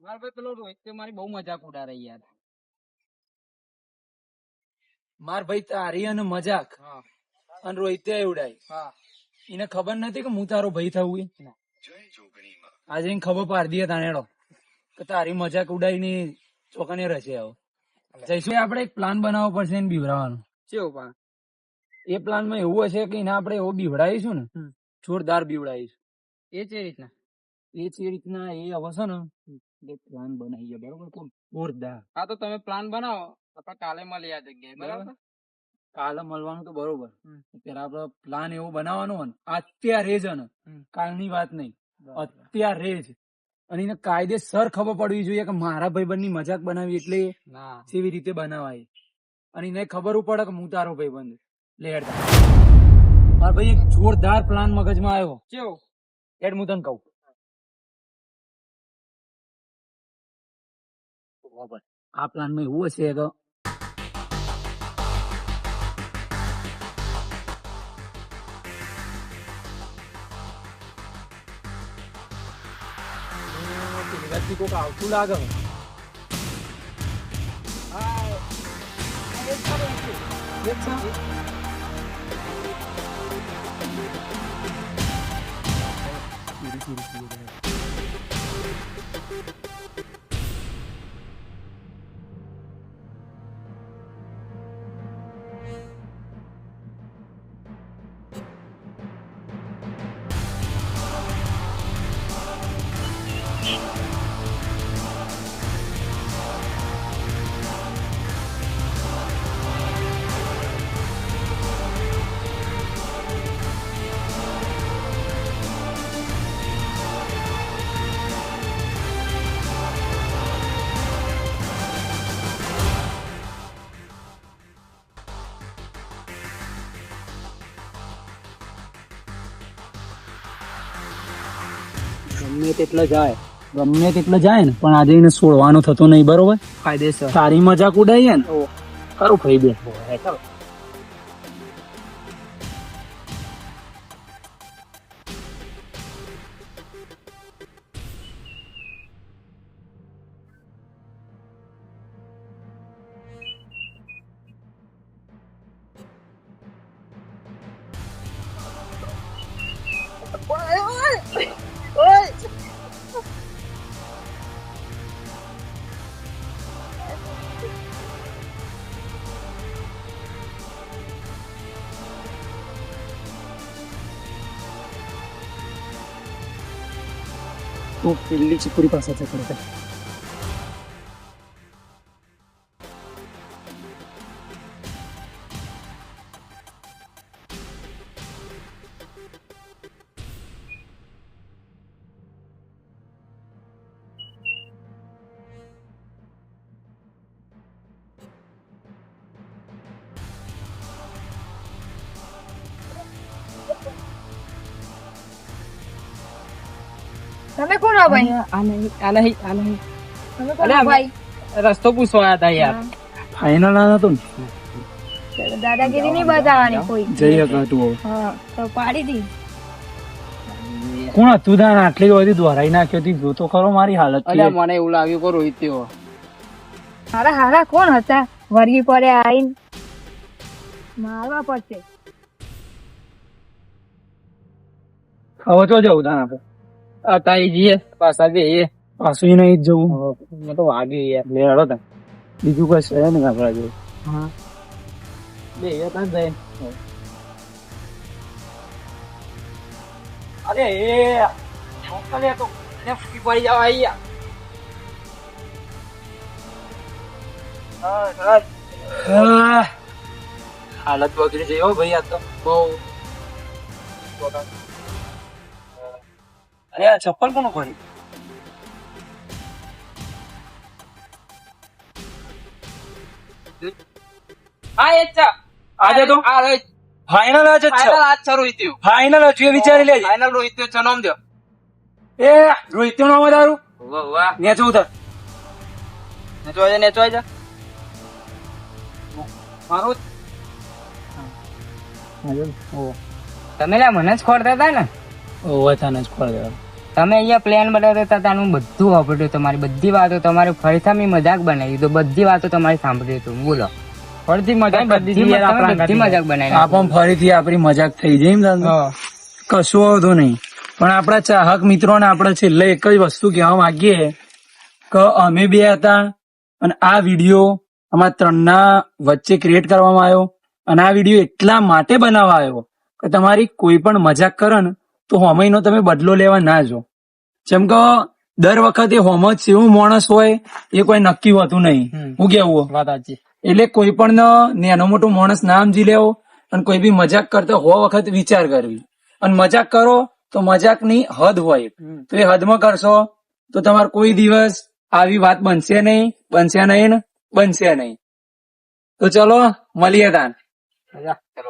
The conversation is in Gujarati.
મારા ભાઈ પેલો રોહિત મારી બહુ મજાક ઉડાડે યાર. માર ભાઈ તારી અને મજાક હા અને રોહિતે ઉડાઈ. હા એને ખબર નથી કે હું તારો ભાઈ થવું. આજે એને ખબર પાડી દે તાણેડો કે તારી મજાક ઉડાઈ ની ચોકાને રચે આવો. જઈશું આપણે એક પ્લાન બનાવવો પડશે એને બીવડાવવાનો. કેવું પણ એ પ્લાન માં એવું હશે કે એને આપણે એવો બીવડાવીશું ને, જોરદાર બીવડાવીશું. એ છે રીતના એ જે રીતના એ આવશે ને એક પ્લાન બનાવીએ, બરોબર? જોરદાર. હા તો તમે પ્લાન બનાવો આપણે કાલે મળીએ આ જગ્યાએ બરાબર. કાલે મળવાનું તો બરોબર. ત્યારે આપડે પ્લાન એવો બનાવવાનો હોય ને અત્યારે જ, ને કાલની વાત નહીં, અત્યારે જ. અને એને કાયદેસર ખબર પડવી જોઈએ કે મારા ભાઈબંધ ની મજાક બનાવી એટલે કેવી રીતે બનાવાય. અને એને ખબર પડે કે હું તારો ભાઈબંધ. લેડતા મારા ભાઈ એક જોરદાર પ્લાન મગજમાં આવ્યો. કેવો? એડ હું તને કહું. આ પ્લાન માં એવું હશે કે કોક આવતું લાગે. ગમે તેટલા જાય ને પણ આજે એને છોડવાનો થતો નહીં, બરોબર? કાયદેસર તારી મજાક ઉડાઈએ ને ખરું ખાઈ દે. તું પેલી ચીપુરી પાસે ચકડે. તમે કોણ હો ભાઈ? આ નહીં તમે કોણ હો ભાઈ? રસ્તો પૂછવા આવ્યા હતા યાર. ફાઈનલ ના નતું ને? દાદાગીરી નહીં બતાવવાની કોઈ. જઈ હતું હવે. હા તો પાડી દી. કોણ હતું તાન આટલી બધી દોરાઈ નાખ્યો હતી? જો તો ખરો મારી હાલત. અલ્યા મને એવું લાગ્યું કે રોહિત તેવો. હારા હારા કોણ હતા? વર્ગી પડે આઈને મારવા પડશે. હવે તો જવું તાન આપણે. અતાઈ જઈએ પાછા જઈએ. પાછું નહીં જ જવું. મેં તો વાગ્યું યાર. લે હળો તાન. બીજું કઈ છે ને આપડા જોડે? હા બે તાન જાય. અરે એ અરે તો ફૂટી પડી જવા અહીંયા. હાલત બગડી જઈ હો ભાઈ. આ તો બહુ. અરે આ ચપ્પલ કોનું ખોરી? હા એ ચા આજે તો આ રોહિત ફાઈનલ જ છે. ફાઇનલ આજ છે રોહિત તેવો. ફાઈનલ જ છે. વિચારી લેજે. ફાઇનલ રોહિત તેવો છે નામ દો. એ રોહિત નું નામ તારું? વાહ વાહ ને છું તાર નેચો આજા મારું તમે લ્યા મને જ ખોરતા હતા ને? ઓ અચાનક જ ખોલ દેવા. તમે અહીંયા પ્લાન બનાવ્યો હતા તાનું બધું સાંભળ્યું, તમારી બધી વાતો, તમારી ફરીથી મેં મજાક બનાવી તો બધી વાતો તમારી સાંભળી હતું. બોલો, ફરીથી મજા બધી મજાક બનાવી. આ પણ ફરીથી આપણી મજાક થઈ જાય એમ દાદા? કશું આવતું નહીં. પણ આપણા ચાહક મિત્રોને આપણે છેલ્લે એક જ વસ્તુ કહેવા માંગીએ કે અમે બે હતા અને આ વિડીયો અમારા ત્રણના વચ્ચે ક્રિએટ કરવામાં આવ્યો અને આ વિડીયો એટલા માટે બનાવવા આવ્યો કે તમારી કોઈ પણ મજાક કરે ને તો હોમયનો તમે બદલો લેવા ના જો. જેમ કે દર વખતે હોમ જ એવું માણસ હોય એ કોઈ નક્કી હોતું નહીં. હું કેવું? વાત સાચી. એટલે કોઈ પણ નાનો મોટો માણસ ના સમજી લેવો અને કોઈ બી મજાક કરતા હો વખત વિચાર કરવી. અને મજાક કરો તો મજાકની હદ હોય, તો એ હદમાં કરશો તો તમારે કોઈ દિવસ આવી વાત બનશે નહીં ને બનશે નહીં. તો ચલો મળીએ તાન. ચલો.